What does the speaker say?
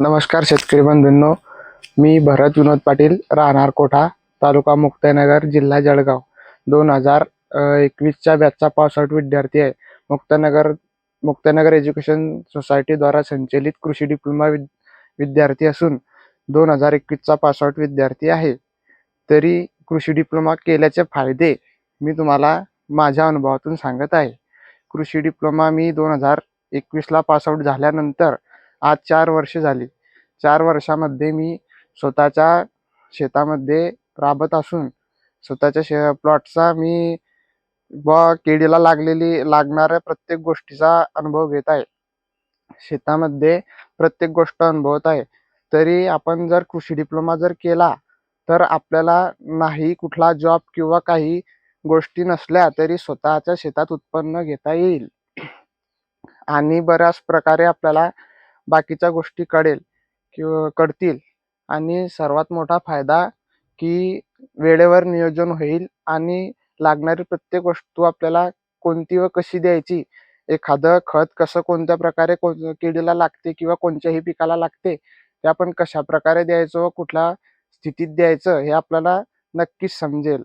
नमस्कार शेतकरी बंधूंनो, मी भरत विनोद पाटील, राहणार कोठा, तालुका मुक्ताईनगर, जिल्हा जळगाव. 2021च्या बॅचचा पास आउट विद्यार्थी आहे. मुक्ताईनगर एज्युकेशन सोसायटीद्वारा संचलित कृषी डिप्लोमा विद्यार्थी असून 2021चा पास आउट विद्यार्थी आहे. तरी कृषी डिप्लोमा केल्याचे फायदे मी तुम्हाला माझ्या अनुभवातून सांगत आहे. कृषी डिप्लोमा मी 2021ला पास आउट झाल्यानंतर आज 4 वर्ष झाली. 4 वर्षामध्ये मी स्वतःच्या शेतामध्ये राबत असून स्वतःच्या प्लॉटचा मी केळीला लागणाऱ्या प्रत्येक गोष्टीचा अनुभव घेत आहे. शेतामध्ये प्रत्येक गोष्ट अनुभवत आहे. तरी आपण जर कृषी डिप्लोमा जर केला तर आपल्याला नाही कुठला जॉब किंवा काही गोष्टी नसल्या तरी स्वतःच्या शेतात उत्पन्न घेता येईल आणि बऱ्याच प्रकारे आपल्याला बाकीच्या गोष्टी कळतील आणि सर्वात मोठा फायदा की वेळेवर नियोजन होईल आणि लागणारी प्रत्येक वस्तू आपल्याला कोणती व कशी द्यायची, एखादं खत कसं कोणत्या प्रकारे किडीला लागते किंवा कोणत्याही पिकाला लागते ते आपण कशा प्रकारे द्यायचं व कुठल्या स्थितीत द्यायचं हे आपल्याला नक्कीच समजेल.